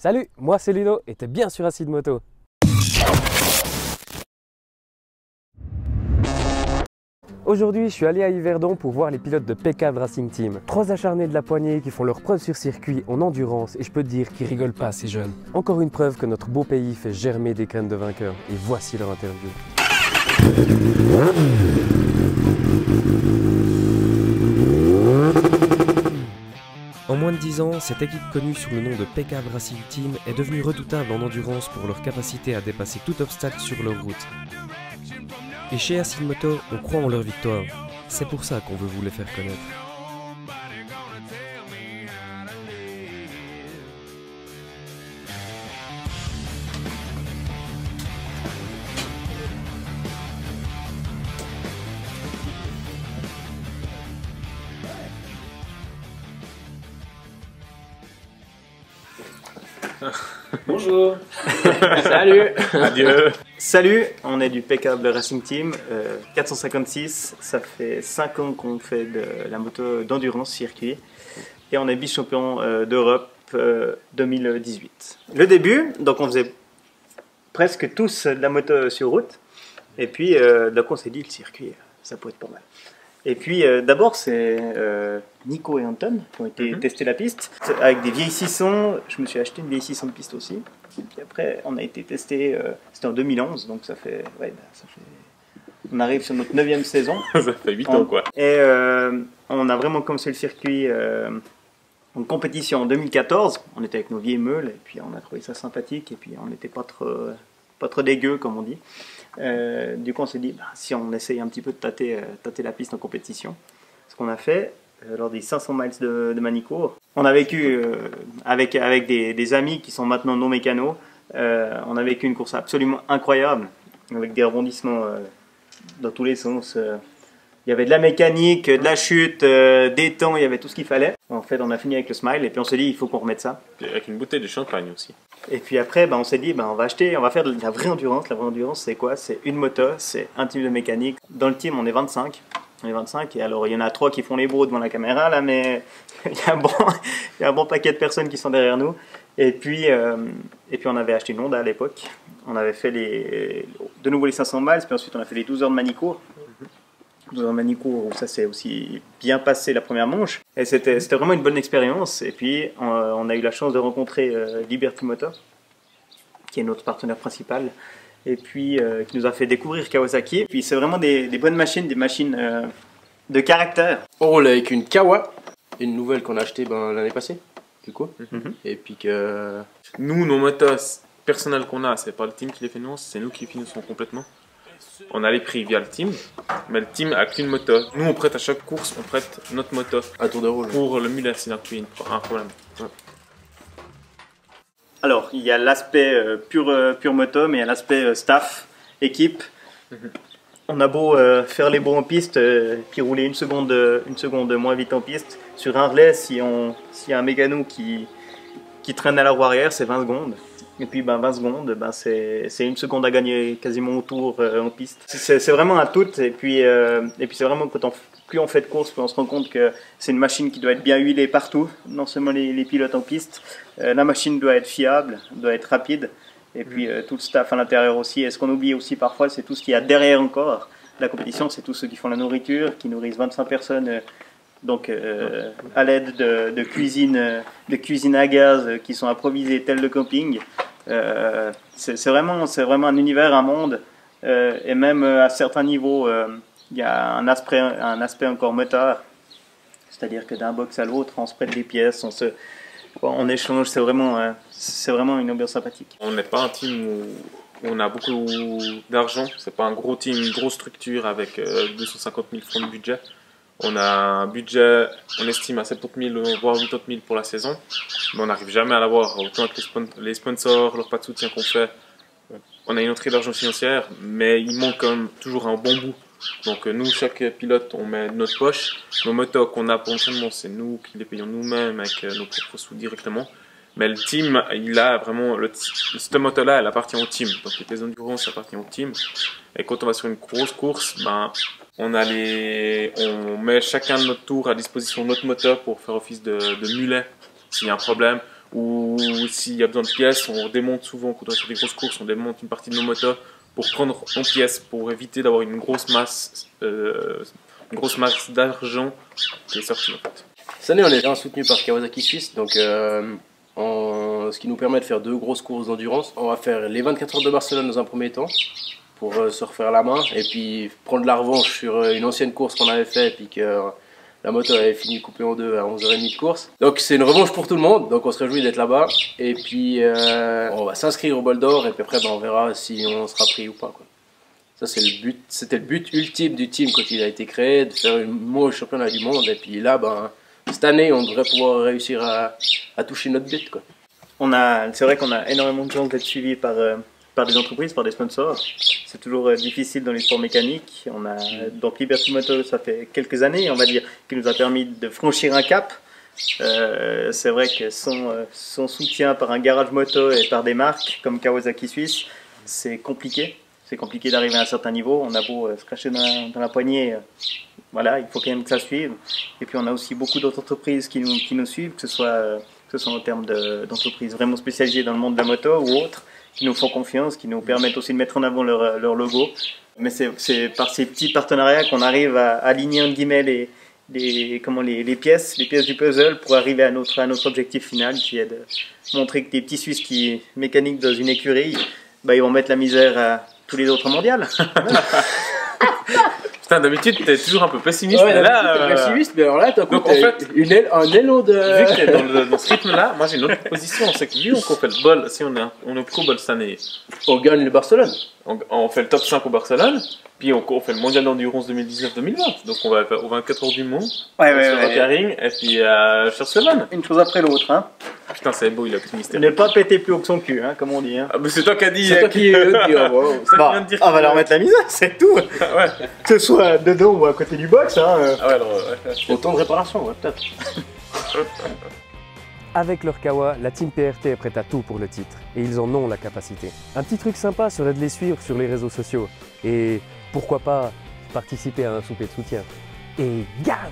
Salut, moi c'est Ludo et t'es bien sur Acid Moto. Aujourd'hui, je suis allé à Yverdon pour voir les pilotes de PK Racing Team. 3 acharnés de la poignée qui font leur preuve sur circuit en endurance et je peux te dire qu'ils rigolent pas ces jeunes. Encore une preuve que notre beau pays fait germer des graines de vainqueurs. Et voici leur interview. En moins de 10 ans, cette équipe connue sous le nom de PK Racing Team est devenue redoutable en endurance pour leur capacité à dépasser tout obstacle sur leur route. Et chez Acid Moto, on croit en leur victoire. C'est pour ça qu'on veut vous les faire connaître. Bonjour. Salut. Adieu. Salut, on est du PK Racing Team 456. Ça fait 5 ans qu'on fait de la moto d'endurance circuit et on est vice-champion d'Europe 2018. Le début, donc on faisait presque tous de la moto sur route et puis donc on s'est dit le circuit, ça peut être pas mal. Et puis d'abord c'est Nico et Anton qui ont été tester la piste avec des vieilles 600. Je me suis acheté une vieille 600 de piste aussi. Et puis après on a été testé, c'était en 2011, donc ça fait, on arrive sur notre 9e saison. Ça fait 8 ans quoi. Et on a vraiment commencé le circuit en compétition en 2014. On était avec nos vieilles meules et puis on a trouvé ça sympathique et puis on n'était pas trop dégueu comme on dit. Du coup on s'est dit si on essaye un petit peu de tâter la piste en compétition, ce qu'on a fait lors des 500 miles de Manicourt. On a vécu avec des amis qui sont maintenant non mécanos, on a vécu une course absolument incroyable avec des rebondissements dans tous les sens. Il y avait de la mécanique, de la chute, des temps, il y avait tout ce qu'il fallait. En fait on a fini avec le smile et puis on s'est dit il faut qu'on remette ça. Et avec une bouteille de champagne aussi. Et puis après, on s'est dit, on va faire de la vraie endurance. La vraie endurance, c'est quoi? C'est une moto, c'est un team de mécanique. Dans le team, on est 25. On est 25, et alors il y en a 3 qui font les bros devant la caméra, là, mais il y a un bon paquet de personnes qui sont derrière nous. Et puis on avait acheté une Honda à l'époque. On avait fait de nouveau les 500 miles, puis ensuite on a fait les 12 heures de Manicourt. 12 heures de Manicourt, où ça s'est aussi bien passé la première manche. Et c'était vraiment une bonne expérience. Et puis on a eu la chance de rencontrer Liberty Motor, qui est notre partenaire principal, et puis qui nous a fait découvrir Kawasaki. Et puis c'est vraiment des bonnes machines, des machines de caractère. On roule avec une Kawa, une nouvelle qu'on a achetée l'année passée, du coup. Et puis que... Nous, nos motos personnelles qu'on a, c'est pas le team qui les finance, c'est nous qui finançons complètement. On a les prix via le team, mais le team a qu'une moto. Nous, on prête à chaque course, on prête notre moto. À tour de rôle. Pour le mulet, c'est un problème. Ouais. Alors, il y a l'aspect pure moto, mais il y a l'aspect staff, équipe. On a beau faire les bons en piste, puis rouler une seconde moins vite en piste. Sur un relais, s'il y a un mécano qui traîne à la roue arrière, c'est 20 secondes. Et puis 20 secondes, c'est une seconde à gagner quasiment au tour en piste. C'est vraiment un tout. Et puis c'est vraiment plus on fait de course, plus on se rend compte que c'est une machine qui doit être bien huilée partout, non seulement les pilotes en piste. La machine doit être fiable, doit être rapide. Et puis tout le staff à l'intérieur aussi. Et ce qu'on oublie aussi parfois, c'est tout ce qu'il y a derrière encore. La compétition, c'est tous ceux qui font la nourriture, qui nourrissent 25 personnes. Donc à l'aide de cuisine à gaz qui sont improvisées tel le camping. C'est vraiment un univers, un monde. Et même à certains niveaux, il y a un aspect encore moteur. C'est-à-dire que d'un box à l'autre, on se prête des pièces, on échange, c'est vraiment une ambiance sympathique. On n'est pas un team où on a beaucoup d'argent, c'est pas un gros team, une grosse structure avec 250 000 francs de budget. On a un budget, on estime à 70 000 voire 80 000 pour la saison, mais on n'arrive jamais à l'avoir, autant avec les sponsors, leur pas de soutien qu'on fait. On a une entrée d'argent financière, mais il manque quand même toujours un bon bout. Donc nous, chaque pilote, on met de notre poche. Nos motos qu'on a pour l'entraînement, c'est nous qui les payons nous-mêmes avec nos propres sous directement. Mais le team, il a vraiment, cette moto-là, elle appartient au team. Donc les endurances, ça appartient au team. Et quand on va sur une grosse course, on met chacun de notre tour à disposition de notre moteur pour faire office de mulet s'il y a un problème, ou s'il y a besoin de pièces, on démonte souvent, quand on fait des grosses courses, on démonte une partie de nos motos pour prendre en pièces, pour éviter d'avoir une grosse masse d'argent qui est sortie en fait. Cette année, on est soutenu par Kawasaki Suisse, donc ce qui nous permet de faire 2 grosses courses d'endurance. On va faire les 24 heures de Barcelone dans un premier temps, pour se refaire la main, et puis prendre la revanche sur une ancienne course qu'on avait fait, puis que la moto avait fini coupée en deux à 11h30 de course. Donc c'est une revanche pour tout le monde, donc on se réjouit d'être là-bas, et puis on va s'inscrire au bol d'or, et puis après on verra si on sera pris ou pas, quoi. Ça c'est le but, c'était le but ultime du team quand il a été créé, de faire une mot championnat du monde, et puis là, cette année on devrait pouvoir réussir à toucher notre but, quoi. C'est vrai qu'on a énormément de chance d'être suivis par des entreprises, par des sponsors. C'est toujours difficile dans les sports mécaniques. Donc Liberty Moto, ça fait quelques années, on va dire, qui nous a permis de franchir un cap. C'est vrai que son soutien par un garage moto et par des marques comme Kawasaki Suisse, c'est compliqué. C'est compliqué d'arriver à un certain niveau. On a beau se cracher dans la poignée, voilà, il faut quand même que ça suive. Et puis on a aussi beaucoup d'autres entreprises qui nous suivent, que ce soit en termes d'entreprises vraiment spécialisées dans le monde de la moto ou autres, qui nous font confiance, qui nous permettent aussi de mettre en avant leur logo. Mais c'est par ces petits partenariats qu'on arrive à aligner en guillemets les pièces du puzzle pour arriver à notre objectif final, qui est de montrer que des petits Suisses qui mécaniques dans une écurie, ils vont mettre la misère à tous les autres mondiales. Putain, d'habitude t'es toujours un peu pessimiste, ouais, mais là... t'es pessimiste, mais alors là t'as donc en fait, un élan de... Vu que t'es dans ce rythme-là, moi j'ai une autre proposition, c'est que vu qu'on fait le bol, si on est pro bol cette année, on gagne le Barcelone. On fait le top 5 au Barcelone, puis on fait le mondial d'endurance 2019-2020, donc on va faire aux 24 heures du Mans, sur Rockering, et puis à Barcelone. Une chose après l'autre, hein. Putain, c'est beau, il a optimisé. Ne pas péter plus haut que son cul, hein, comme on dit. Hein. Ah, mais c'est toi qui as dit. C'est toi qui vient de dire. On va leur mettre la misère, c'est tout. Ouais. Que ce soit dedans ou à côté du box. Hein. Ah ouais, alors, autant de réparation, ouais, peut-être. Avec leur Kawa, la team PRT est prête à tout pour le titre, et ils en ont la capacité. Un petit truc sympa serait de les suivre sur les réseaux sociaux, et pourquoi pas participer à un souper de soutien. Et gaz!